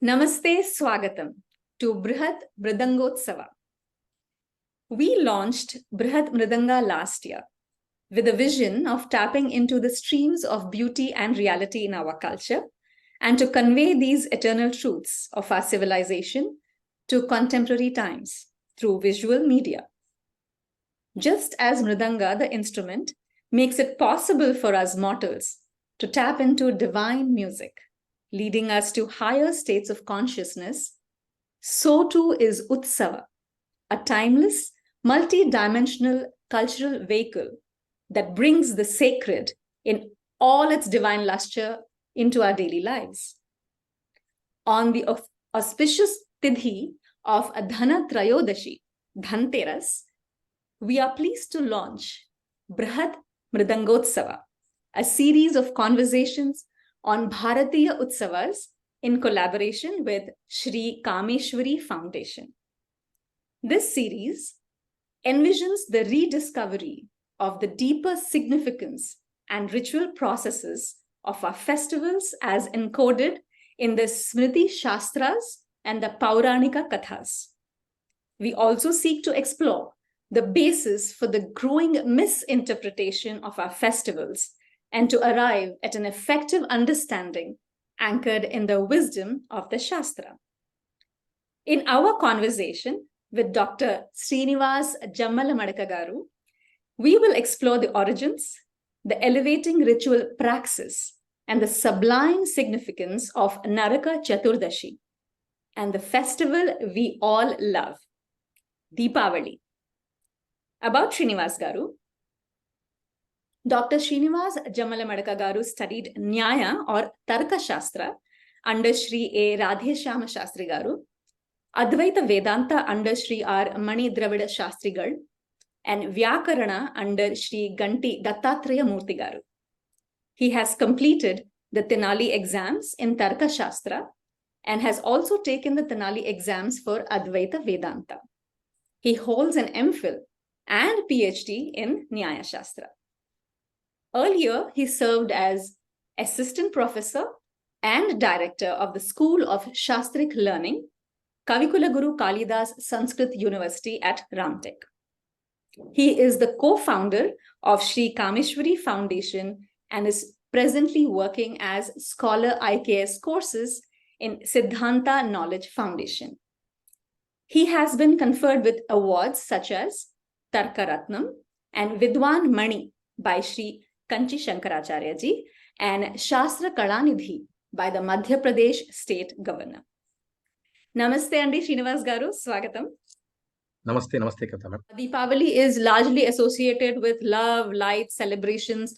Namaste Swagatam to Bṛhadmṛdaṅga Utsava. We launched Bṛhadmṛdaṅga last year with a vision of tapping into the streams of beauty and reality in our culture and to convey these eternal truths of our civilization to contemporary times through visual media. Just as Mridanga, the instrument, makes it possible for us mortals to tap into divine music, leading us to higher states of consciousness, so too is Utsava, a timeless, multi-dimensional cultural vehicle that brings the sacred in all its divine luster into our daily lives. On the auspicious Tidhi of Adhana Trayodashi, Dhanteras, we are pleased to launch Bṛhadmṛdaṅga Utsava, a series of conversations on Bharatiya Utsavas in collaboration with Shri Kameshwari Foundation. This series envisions the rediscovery of the deeper significance and ritual processes of our festivals as encoded in the Smriti Shāstras and the Pauranika Kathas. We also seek to explore the basis for the growing misinterpretation of our festivals and to arrive at an effective understanding anchored in the wisdom of the śāstra. In our conversation with Dr. Srinivasa Jammalamadaka, we will explore the origins, the elevating ritual praxis, and the sublime significance of Naraka Caturdashi, and the festival we all love, Dīpāvali. About Srinivas Garu, Dr. Srinivasa Jammalamadaka Garu studied Nyaya or Tarka Shastra under Shri A. Radheshyama Shastri Garu, Advaita Vedanta under Shri R. Mani Dravida Shastri Garu, and Vyakarana under Shri Ganti Dattatreya Murthy Garu. He has completed the Tenali exams in Tarka Shastra and has also taken the Tenali exams for Advaita Vedanta. He holds an MPhil and PhD in Nyaya Shastra. Earlier, he served as assistant professor and director of the School of Shastric Learning, Kavikula Guru Kalidas Sanskrit University at Ramtek. He is the co-founder of Shri Kameshwari Foundation and is presently working as Scholar IKS courses in Siddhanta Knowledge Foundation. He has been conferred with awards such as Tarkaratnam and Vidwan Mani by Shri Kanchi Shankaracharya ji and Shastra Kalanidhi by the Madhya Pradesh State Governor. Namaste Andi Srinivas Garu, Swagatam. Namaste, namaste Katama. Dīpāvali is largely associated with love, light, celebrations,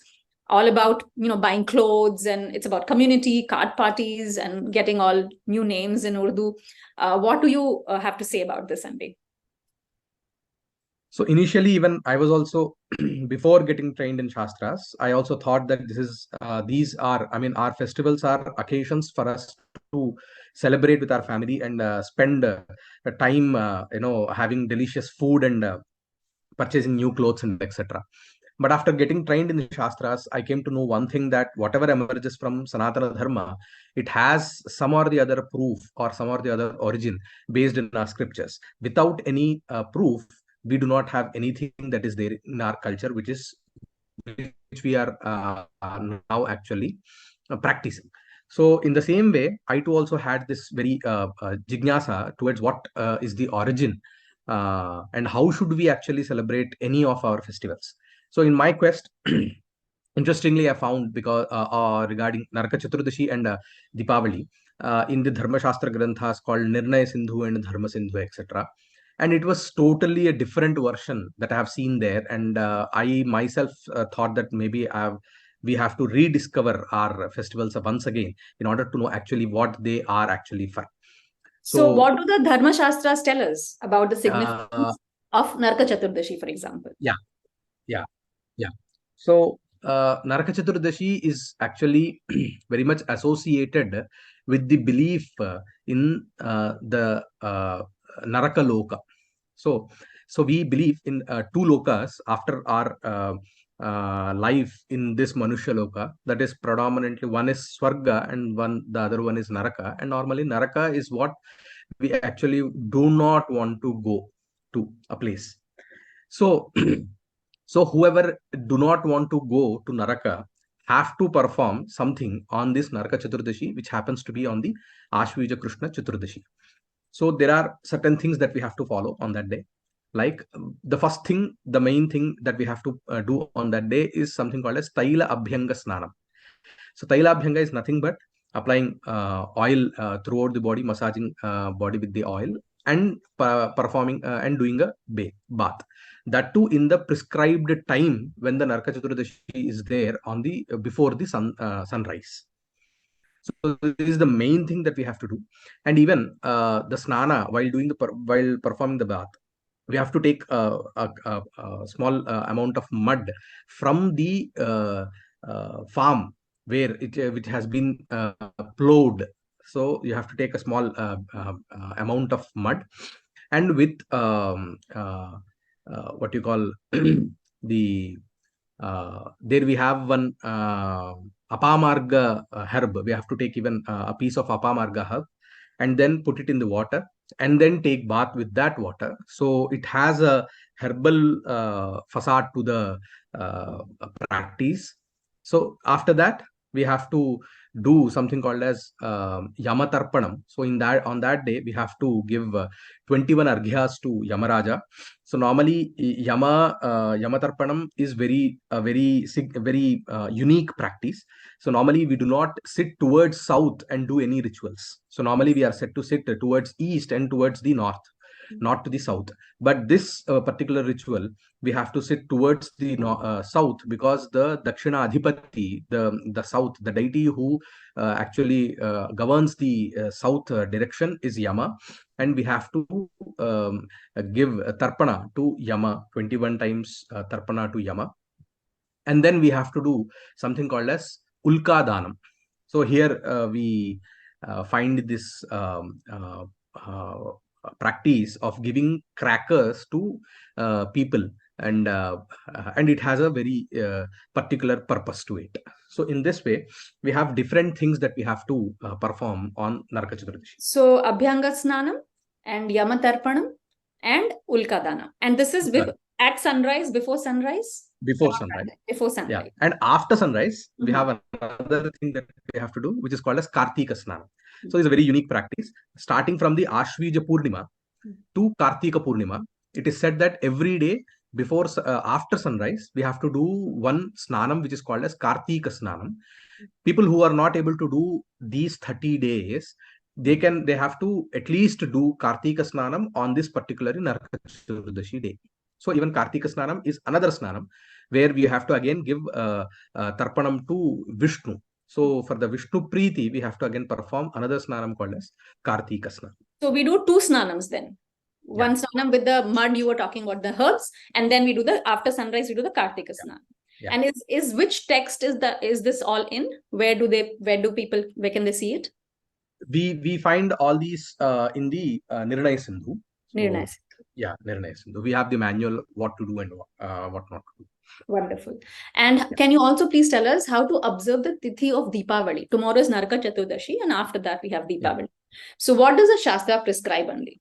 all about, buying clothes, and it's about community, card parties, and getting all new names in Urdu. What do you have to say about this, Andi? So initially, even I was also, before getting trained in Shastras, I also thought that our festivals are occasions for us to celebrate with our family and spend time, having delicious food and purchasing new clothes and etc. But after getting trained in the Shastras, I came to know one thing, that whatever emerges from Sanatana Dharma, it has some or the other proof or some or the other origin based in our scriptures. Without any proof, we do not have anything that is there in our culture, which we are now actually practicing. So in the same way, I too also had this very jignasa towards what is the origin and how should we actually celebrate any of our festivals. So in my quest, interestingly, I found because regarding Naraka Caturdashi and Dipavali in the Dharma Shastra Granthas called Nirnaya Sindhu and Dharma Sindhu, etc. And it was totally a different version that I have seen there. And I myself thought that maybe we have to rediscover our festivals once again in order to know actually what they are actually for. So what do the Dharma Shastras tell us about the significance of Naraka Caturdashi, for example? Yeah. So Naraka Caturdashi is actually very much associated with the belief in the Naraka Loka. So we believe in two lokas after our life in this Manusha Loka. That is predominantly one is Swarga and the other one is Naraka. And normally Naraka is what we actually do not want to go to a place. So, so whoever do not want to go to Naraka have to perform something on this Naraka Caturdashi, which happens to be on the Ashvija Krishna Chaturdashi. So there are certain things that we have to follow on that day. Like the first thing, the main thing that we have to do on that day is something called as Taila Abhyanga Snānam. So Taila Abhyanga is nothing but applying oil throughout the body, massaging body with the oil, and performing and doing a bath. That too in the prescribed time when the Naraka Caturdashi is there on the before the sunrise. So this is the main thing that we have to do. And even the snana while doing while performing the bath, we have to take a small amount of mud from the farm where which has been plowed. So you have to take a small amount of mud, and with what you call the there we have one apāmārga herb. We have to take even a piece of apāmārga herb and then put it in the water and then take bath with that water. So it has a herbal facade to the practice. So after that, we have to do something called as yama tarpaṇam. So on that day, we have to give 21 arghyas to Yamaraja. So normally yama tarpaṇam is very unique practice. So normally we do not sit towards south and do any rituals. So normally we are set to sit towards east and towards the north, not to the south. But this particular ritual, we have to sit towards the south, because the Dakshina Adhipati, the south, the deity who actually governs the south direction is Yama. And we have to give tarpana to Yama, 21 times tarpana to Yama. And then we have to do something called as ulka dānam. So here we find this practice of giving crackers to people, and it has a very particular purpose to it. So in this way, we have different things that we have to perform on Naraka Caturdashi. So Abhyanga Snānam and Yama Tarpanam and Ulka Dānam. And this is at sunrise, before sunrise? Before sunrise. Before sunrise. Yeah. And after sunrise, we have another thing that we have to do, which is called as Kārtika Snānam. So it's a very unique practice. Starting from the Ashvija Purnima to Kārtika Purnima, it is said that every day before after sunrise, we have to do one snānam, which is called as Kārtika Snānam. People who are not able to do these 30 days, they have to at least do Kārtika Snānam on this particular Naraka Caturdashi day. So even Kārtika Snānam is another snānam where we have to again give tarpanam to viṣṇu. So for the viṣṇu Preeti, we have to again perform another snānam called as Kārtika Snānam. So we do two snānams then. One snānam with the mud you were talking about, the herbs, and then we do after sunrise we do the Kārtika Snānam. Yeah. And is which text is this all in? Where can they see it? We find all these in the Nirnaya Sindhu. Nirnaya Sindhu. Yeah, Nirnaya Sindhu. We have the manual what to do and what not to do. Wonderful. And can you also please tell us how to observe the Tithi of Dīpāvali? Tomorrow is Naraka Caturdashi, and after that we have Dīpāvali. Yeah. So what does the Shastra prescribe only?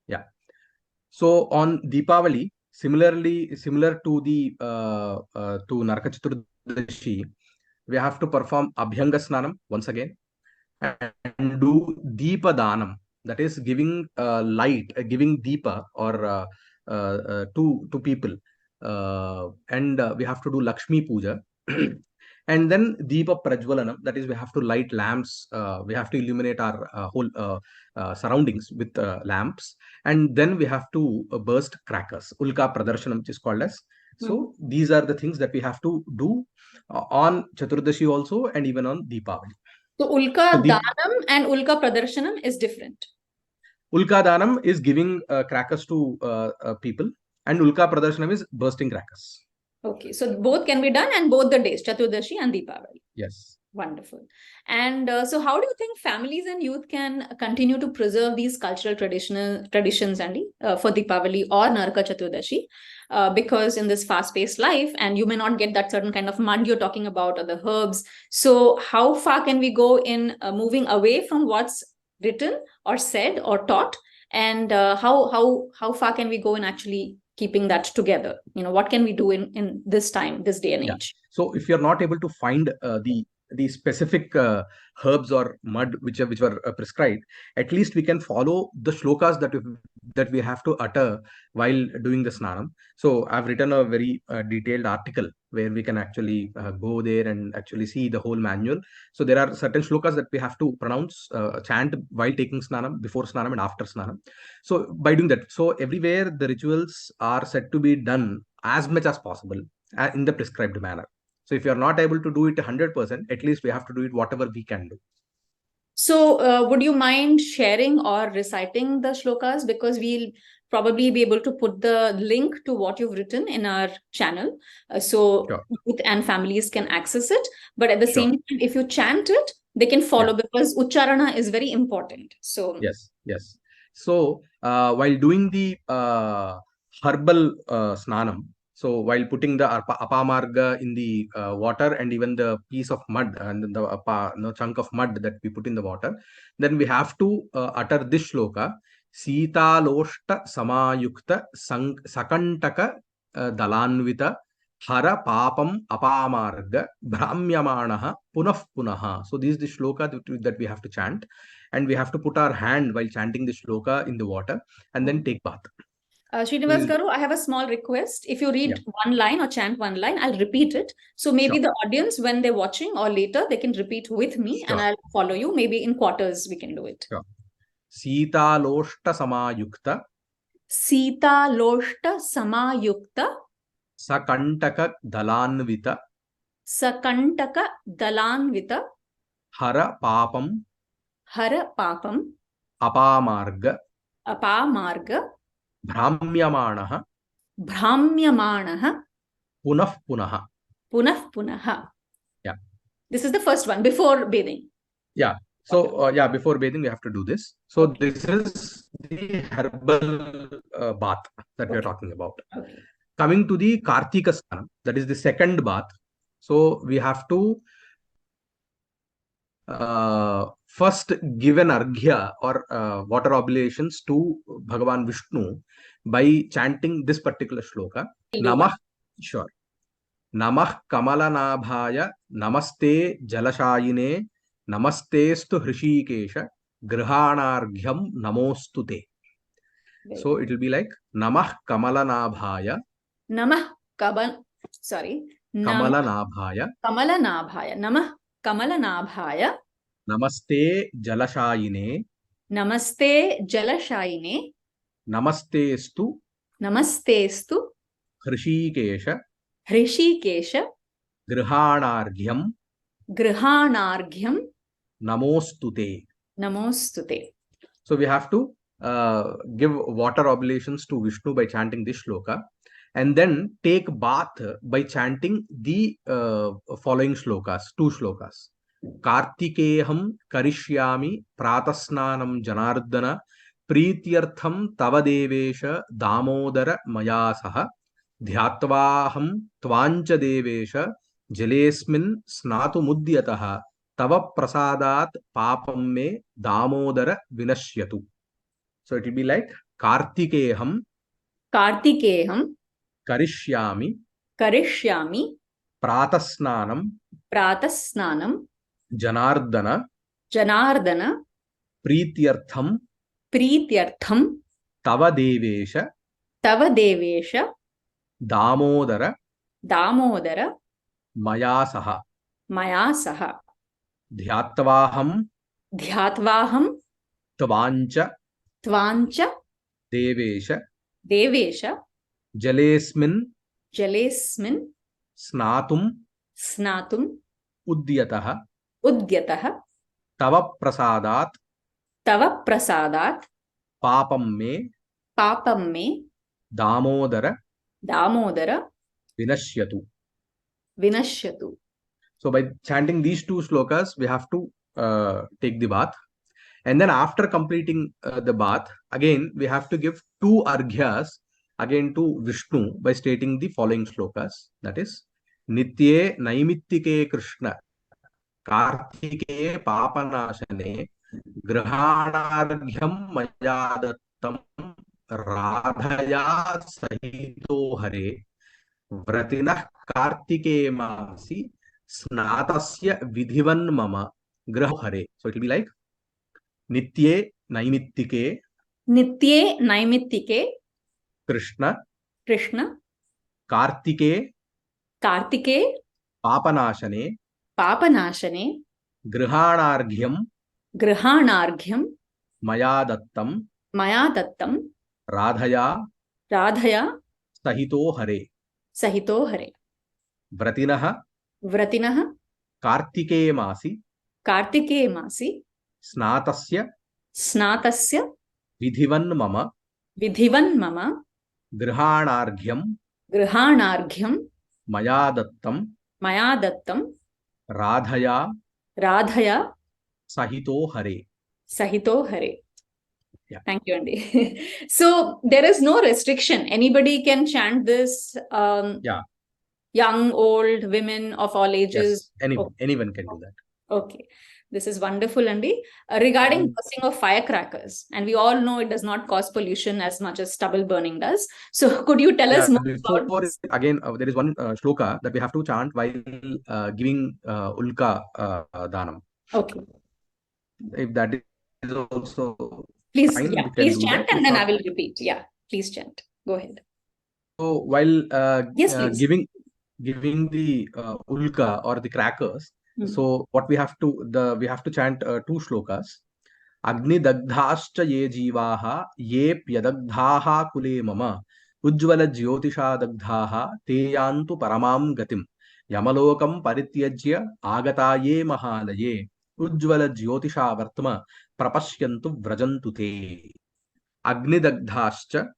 Yeah. So on Dīpāvali, similar to the to Naraka Caturdashi, we have to perform Abhyanga Snānam once again and do Dīpa dānam. That is giving light, giving Dīpa or to people, and we have to do Lakshmi Puja, and then Dīpa Prajvalanam. That is, we have to light lamps. We have to illuminate our whole surroundings with lamps, and then we have to burst crackers. Ulka Pradarshanam, which is called as. So these are the things that we have to do on Chaturdashi also, and even on Dīpāvali. So Ulka Dānam and Ulka Pradarshanam is different. Ulka Dānam is giving crackers to people, and Ulka Pradarshanam is bursting crackers. Okay, so both can be done, and both the days, Chaturdashi and Dīpāvali. Yes. Wonderful. And so how do you think families and youth can continue to preserve these cultural traditions, Andy, for Dipavali or Naraka Caturdashi? Because in this fast-paced life, and you may not get that certain kind of mud you're talking about or the herbs. So how far can we go in moving away from what's written or said or taught? And how far can we go in actually keeping that together? What can we do in this time, this day and age? So if you're not able to find the specific herbs or mud which were prescribed, at least we can follow the shlokas that we have to utter while doing the snānam. So I've written a very detailed article where we can actually go there and actually see the whole manual. So there are certain shlokas that we have to pronounce, chant while taking snānam, before snānam and after snānam. So by doing that, so everywhere the rituals are said to be done as much as possible in the prescribed manner. So if you are not able to do it 100%, at least we have to do it whatever we can do. So would you mind sharing or reciting the shlokas? Because we'll probably be able to put the link to what you've written in our channel. So Sure. youth and families can access it. But at the Sure. same time, if you chant it, they can follow because ucharana is very important. So yes. So while doing the herbal snānam, so while putting the apāmārga in the water and even the piece of mud and the chunk of mud that we put in the water, then we have to utter this shloka: Sītāloshta samayukta sakantaka dalanvita hara pāpaṃ apāmārga bṛhadmṛdaṅga punaha. So this is the shloka that we have to chant, and we have to put our hand while chanting the shloka in the water and then take bath. Srinivas Garu, I have a small request. If you read one line or chant one line, I'll repeat it. So maybe the audience, when they're watching or later, they can repeat with me and I'll follow you. Maybe in quarters, we can do it. Sure. Sītāloshta samayukta. Sītāloshta samayukta. Sakantaka dalanvita. Sakantaka dalanvita. Hara pāpaṃ. Hara pāpaṃ. Apāmārga. Apāmārga. Bṛhāmyamānaha. Bṛhāmyamānaha. Punaha. Punaha. Yeah. This is the first one before bathing. Yeah. So before bathing we have to do this. So this is the herbal bath that we are talking about. Okay. Coming to the Kārtika snānam, that is the second bath. So we have to first give an arghya or water oblations to Bhagavan Viṣṇu by chanting this particular shloka. Namah Kamalanabhaya Namaste Jalashayine Namastestu Hrishikesha Grhanarghyam Namostute. So it will be like Namah Kamalanabhaya. Namah Kamalanabhaya. Namah Kamalanabhaya. Namaste Jalashayine. Namaste Jalashayine. Namastestu. Hrishikesha. Grhanarghyam. Namostute. So we have to give water oblations to Viṣṇu by chanting this shloka, and then take bath by chanting the following shlokas, two shlokas. Kārtikeham karishyami pratasnānam janardana prītyartham tava devesha damodara maya saha dhyatvāham tvancha devesha jalesmin snātumudyataha tava prasadat pāpaṃ me damodara vinashyatu. So it will be like Kārtikeham karishyami pratasnānam janardana prītyartham tava devesha damodara maya saha dhyatvāham tvancha devesha jalesmin snātum udyataha tava prasadat pāpaṃ me damodara vinashyatu. So by chanting these two shlokas, we have to take the bath. And then after completing the bath, again, we have to give two arghyas again to Viṣṇu by stating the following shlokas. That is, Nitye Naimittike Krishna Kārtike Pāpanāṣane Grhanārghyam Mayadattam Radhaya Sahito Hare Vratinah Kārtike Masi Snātasya Vidhivan Mama Graho Hare. So it will be like Nitye Naimittike Nitye Naimittike Krishna Krishna Kārtike Kartike Pāpanāṣane Papanashane Grhanārghyam Grhanarghyam Mayadattam Mayadattam Radhaya Radhaya Sahito Hare Sahito Hare Vratinah Vratinah Kārtike Masi Kartike Masi Snātasya Snātasya Vidhivan Mama Vidhivan Mama Grhanārghyam Grhanarghyam Mayadattam Mayadattam Radhaya Radhaya Sahito Hare. Sahito Hare. Yeah. Thank you, Andy. So there is no restriction. Anybody can chant this. Yeah. Young, old, women of all ages. Yes, Okay. anyone can do that. Okay. This is wonderful, Andy. Regarding bursting of firecrackers, and we all know it does not cause pollution as much as stubble burning does. So could you tell us more about this? Again, there is one shloka that we have to chant while giving ulka dānam. Okay. If that is also please, fine, yeah, please chant and then I will repeat. Yeah, please chant. Go ahead. So while yes, giving the ulka or the crackers, so what we have to chant two shlokas. Agni dagdhascha ye jivaha ye pyadagdhaha kule mama ujjvala jyotisha dagdhaha te yantu paramam gatim yamalokam parityajya agataye mahalaye ujjvala jyotisha vartma prapashyantu vrajantu te. Agni dagdhascha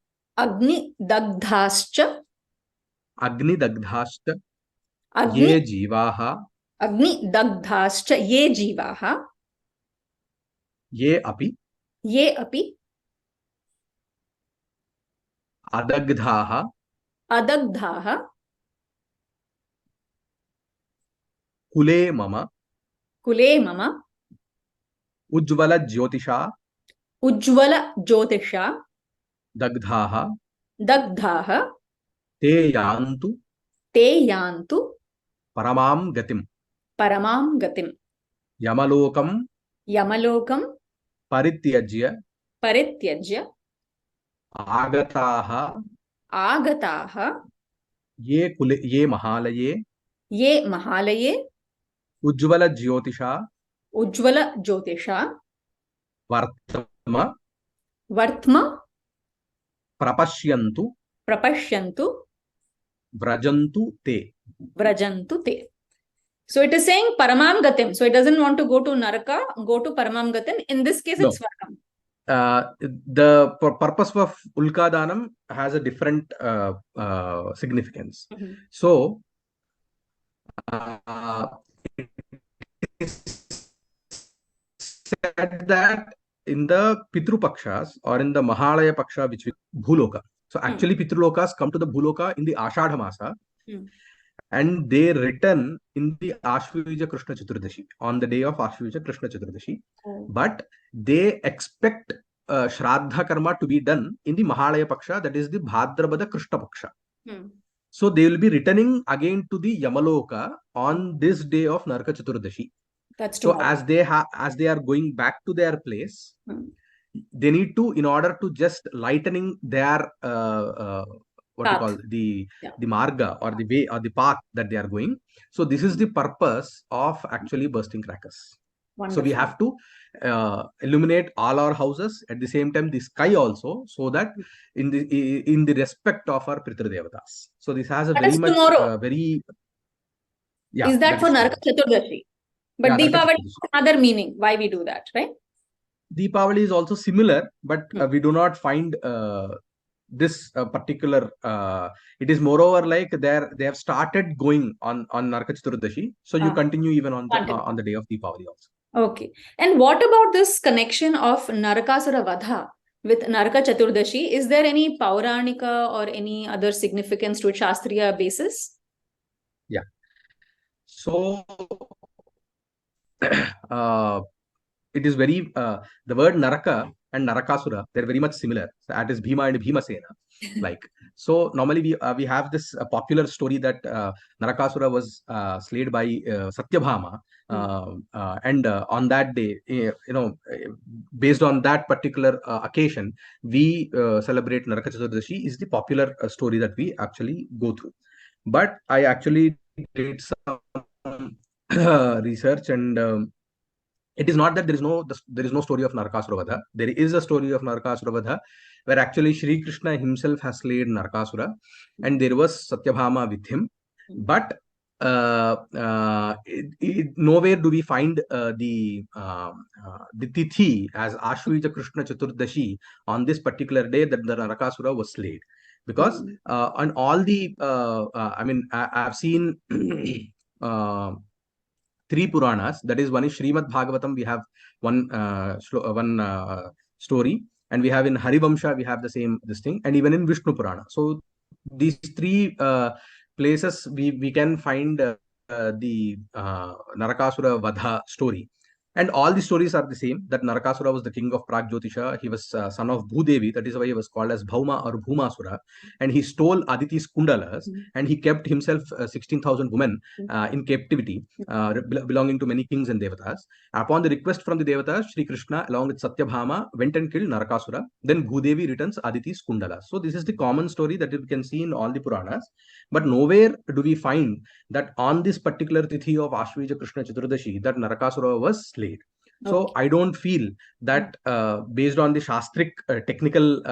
ye jivaha Agni dagdhascha ye jivaha ye api adagdhaha kule mama ujjvala jyotisha dagdhaha te yantu paramam gatim yamalokam parityajya agataha ye mahalaye ujjvala jyotisha vartma prapashyantu vrajantu te. So it is saying paramam gatim. So it doesn't want to go to Naraka, go to paramam gatim. In this case, it's Svargam. The purpose of ulka dānam has a different significance. So it is said that in the Pitru Pakshas or in the Mahalaya Paksha, which is Bhuloka. So actually Pitrulokas come to the Bhuloka in the Ashadha Masa. And they return in the Ashvija Krishna Chaturdashi, on the day of Ashvija Krishna Chaturdashi. But they expect Shraddha Karma to be done in the Mahalaya Paksha, that is the Bhadrapada Krishna Paksha. So they will be returning again to the Yamaloka on this day of Naraka Caturdashi. That's so as they are going back to their place, they need to, in order to just lightening their what you call the marga or the way or the path that they are going. So this is the purpose of actually bursting crackers. Wonderful. So we have to illuminate all our houses at the same time the sky also, so that in the respect of our Pitru Devatas. So this has a very much is that for Naraka Caturdashi? But Dīpāvali has another meaning. Why we do that, right? Dīpāvali is also similar, but we do not find this particular, it is moreover like they have started going on Naraka Caturdashi. So you continue even on the day of Dipavali also. Okay. And what about this connection of Narakasura Vadha with Naraka Caturdashi? Is there any Pauranika or any other significance to it, Shastriya basis? Yeah. So it is very, the word Naraka and Narakasura, they're very much similar. So that is Bhima and Bhimasena. Like, so normally we have this popular story that Narakasura was slayed by Satyabhama. And on that day, based on that particular occasion, we celebrate Naraka Caturdashi is the popular story that we actually go through. But I actually did some research, and it is not that there is no story of Narakasura Vadha. There is a story of Narakasura Vadha where actually Shri Krishna himself has slayed Narakasura, and there was Satyabhama with him. But nowhere do we find the tithi as Ashwija Krishna Chaturdashi on this particular day that the Narakasura was slayed. Because on all the, I've seen three Puranas. That is, one is Srimad Bhagavatam. We have one story, and we have in Harivamsha we have the same this thing, and even in Viṣṇu Purana. So these three places we can find the Narakasura Vadha story. And all the stories are the same, that Narakasura was the king of Pragjyotisha. He was son of Bhudevi. That is why he was called as Bhauma or Bhumasura. And he stole Aditi's kundalas, and he kept himself 16,000 women in captivity, belonging to many kings and devatas. Upon the request from the devatas, Shri Krishna along with Satyabhama went and killed Narakasura. Then Bhudevi returns Aditi's kundalas. So this is the common story that you can see in all the Puranas. But nowhere do we find that on this particular tithi of Ashwija Krishna Chaturdashi that Narakasura was slayed. So okay. I don't feel that based on the shastric technical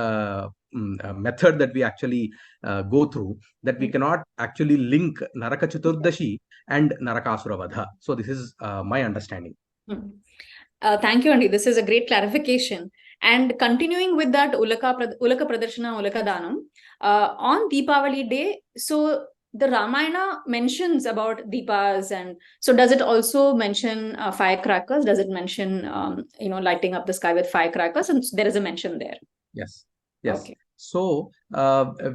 method that we actually go through, that we cannot actually link Naraka Caturdashi and Narakasura Vadha. So this is my understanding. Thank you, Andy. This is a great clarification. And continuing with that Ulaka Pradarshana, Ulaka Dānam, on Dīpāvali day, so the Ramayana mentions about Deepas, and so does it also mention firecrackers? Does it mention, lighting up the sky with firecrackers? And there is a mention there. Yes. Yes. Okay. So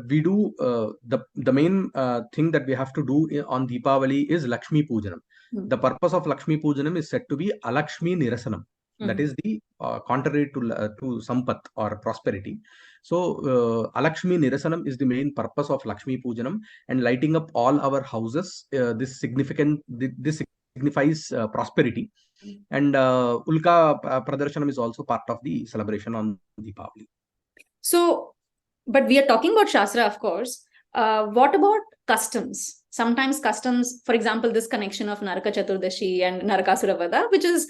we do the main thing that we have to do on Dīpāvali is Lakshmi Pujanam. The purpose of Lakshmi Pujanam is said to be Alakshmi Nirasanam. That is the contrary to Sampat or prosperity. So Alakshmi Nirasanam is the main purpose of Lakshmi Pujanam, and lighting up all our houses. This signifies prosperity. And Ulka Pradarshanam is also part of the celebration on Dīpāvali. So, but we are talking about Shastra, of course. What about customs? Sometimes customs, for example, this connection of Naraka Caturdashi and Narakasura Vadha, which is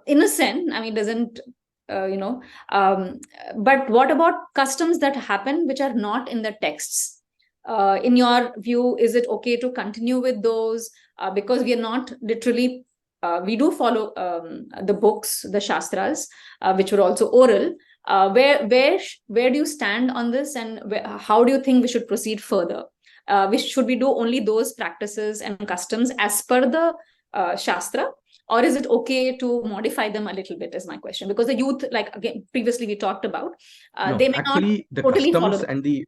innocent, doesn't, but what about customs that happen which are not in the texts? In your view, is it okay to continue with those? Because we are not literally, we do follow the books, the Shastras, which were also oral. Where do you stand on this, and how do you think we should proceed further? Should we do only those practices and customs as per the Shastra, or is it okay to modify them a little bit, is my question. Because the youth, like again, previously we talked about, they may actually not the totally customs follow and the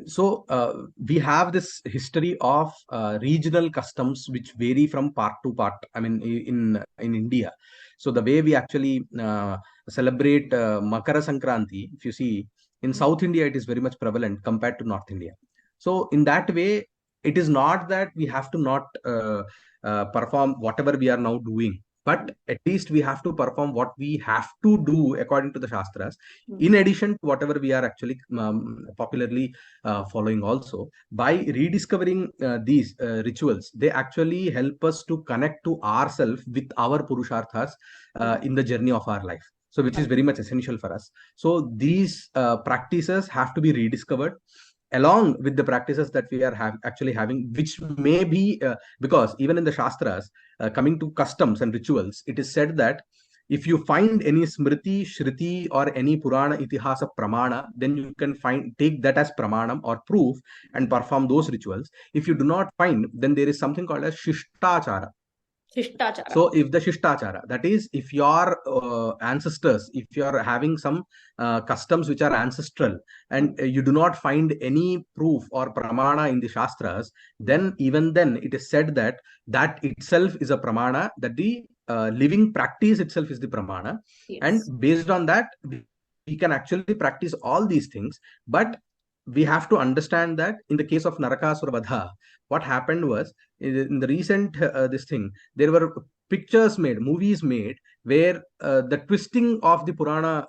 so we have this history of regional customs which vary from part to part. In India. So the way we actually celebrate Makara Sankranti, if you see, in South India, it is very much prevalent compared to North India. So in that way, it is not that we have to not perform whatever we are now doing, but at least we have to perform what we have to do according to the Shastras, in addition to whatever we are actually popularly following also. By rediscovering these rituals, they actually help us to connect to ourselves with our Purusharthas in the journey of our life. So which is very much essential for us. So these practices have to be rediscovered along with the practices that we are actually having, which may be because even in the Shastras, coming to customs and rituals, it is said that if you find any smriti, shriti, or any Purana, Itihasa, Pramana, then you can take that as Pramanam or proof and perform those rituals. If you do not find, then there is something called as Shishtachara. Shishtachara. So if the Shishtachara, that is, if your ancestors, if you are having some customs which are ancestral and you do not find any proof or pramana in the Shastras, then even then it is said that that itself is a pramana, that the living practice itself is the pramana. Yes. And based on that, we can actually practice all these things. But we have to understand that in the case of Narakasura Vadha, what happened was, in the recent this thing, there were pictures made, movies made, where the twisting of the Purana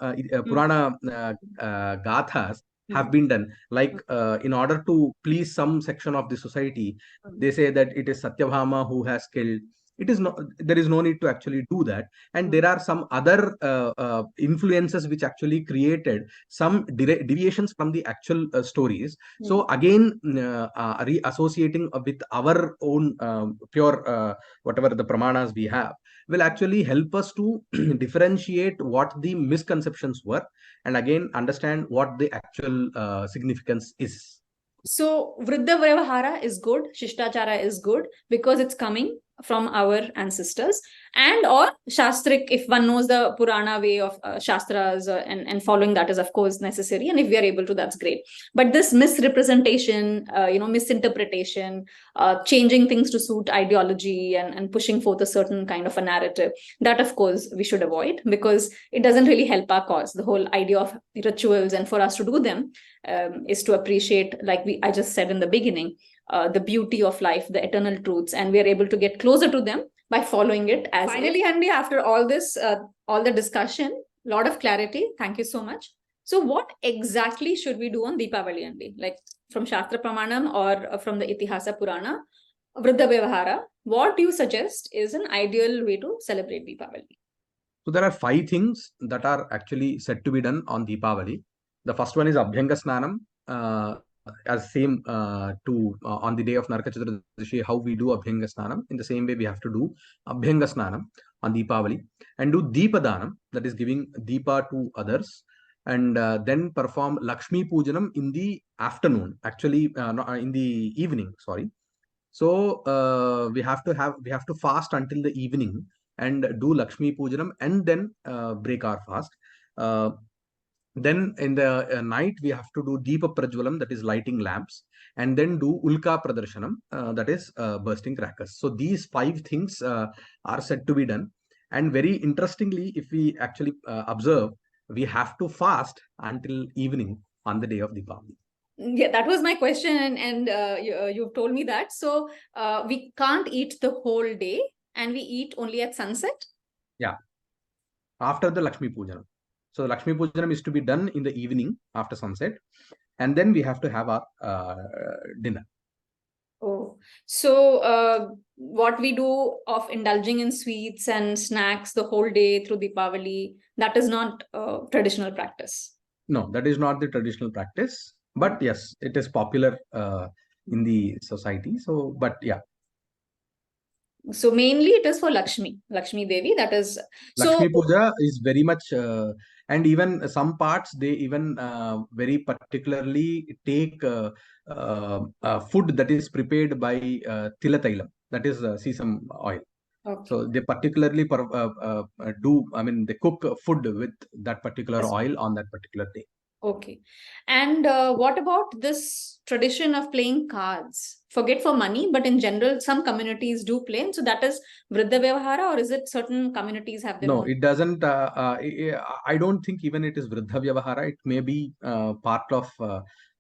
Gathas have been done. Like in order to please some section of the society, they say that it is Satyabhama who has killed. It is no, there is no need to actually do that. And there are some other influences which actually created some deviations from the actual stories. So again, reassociating with our own pure whatever the pramanas we have will actually help us to differentiate what the misconceptions were, and again understand what the actual significance is. So Vriddha Vyavahara is good, Shishtachara is good, because it's coming from our ancestors, and or Shastric, if one knows the Purana way of Shastras and following that is of course necessary, and if we are able to, that's great. But this misrepresentation, misinterpretation, changing things to suit ideology and pushing forth a certain kind of a narrative, that of course we should avoid, because it doesn't really help our cause. The whole idea of rituals, and for us to do them, is to appreciate, like I just said in the beginning, the beauty of life, the eternal truths, and we are able to get closer to them by following it as finally, Handy, after all this, all the discussion, lot of clarity. Thank you so much. So what exactly should we do on Dīpāvali, Handy? Like from Shastra Pramanam or from the Itihasa Purana, Vriddha Vyavahara, what do you suggest is an ideal way to celebrate Dīpāvali? So there are 5 things that are actually said to be done on Dīpāvali. The first one is Abhyanga snānam, as same on the day of Naraka Caturdaśi, how we do Abhyanga snānam. In the same way, we have to do Abhyanga snānam on Dīpāvali, and do Dīpa dānam, that is giving Dīpa to others, and then perform Lakshmi Pujanam in the afternoon, actually in the evening, sorry. So we have to fast until the evening and do Lakshmi Pujanam, and then break our fast. Then in the night, we have to do Deepa Prajwalam, that is lighting lamps, and then do Ulka Pradarshanam, that is bursting crackers. So these 5 things are said to be done. And very interestingly, if we actually observe, we have to fast until evening on the day of Dipavali. Yeah, that was my question, and you've told me that. So we can't eat the whole day, and we eat only at sunset? Yeah, after the Lakshmi Pujanam. So Lakshmi Pujanam is to be done in the evening after sunset, and then we have to have our dinner. Oh, so what we do of indulging in sweets and snacks the whole day through Dipavali, that is not traditional practice? No, that is not the traditional practice. But yes, it is popular in the society. So, but yeah. So mainly it is for Lakshmi Devi. That is Lakshmi Puja is very much, and even some parts they even very particularly take food that is prepared by tilatailam, that is sesame oil. Okay. So they particularly they cook food with that particular oil on that particular day. Okay. And what about this tradition of playing cards? Forget for money, but in general, some communities do play. So that is Vriddha Vyavahara, or is it certain communities have their own? No, it doesn't. I don't think even it is Vriddha Vyavahara. It may be part of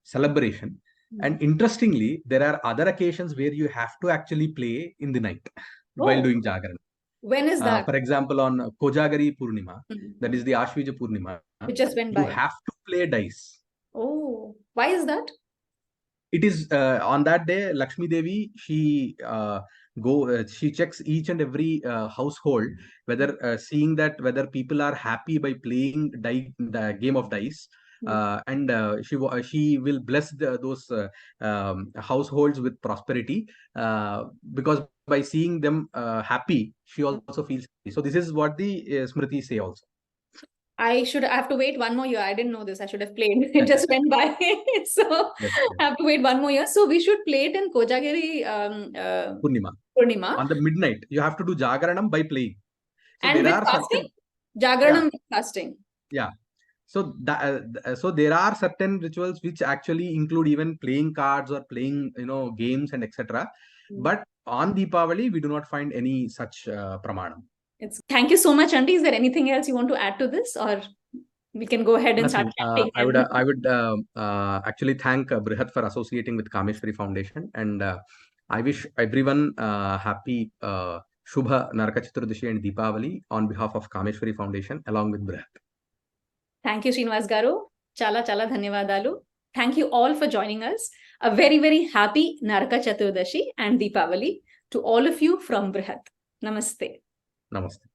celebration. And interestingly, there are other occasions where you have to actually play in the night while doing Jagaran. When is that? For example, on Kojagari Purnima, that is the Ashvija Purnima, which just went by. You have to play dice. Oh, why is that? It is on that day, Lakshmi Devi, she she checks each and every household, whether seeing that whether people are happy by playing the game of dice. And she will bless those households with prosperity, because by seeing them happy, she also feels happy. So this is what the Smritis say also. I have to wait one more year. I didn't know this. I should have played. It just went by. So Yes, I have to wait one more year. So we should play it in Kojagiri Purnima. On the midnight, you have to do Jagaranam by playing. So and there with are fasting? certain, Jagaranam with fasting. Yeah. So so there are certain rituals which actually include even playing cards or playing, games and etc. But on Dīpāvali, we do not find any such pramanam. Thank you so much, Auntie. Is there anything else you want to add to this, or we can go ahead and start chanting? I would actually thank Brhat for associating with Kameshwari Foundation, and I wish everyone happy Shubha Naraka Caturdashi and Dīpāvali on behalf of Kameshwari Foundation along with Brhat. Thank you, Srinivas Garu. Chala dhanyavadalu. Thank you all for joining us. A very, very happy Naraka Caturdashi and Dīpāvali to all of you from Brhat. Namaste. Namaste.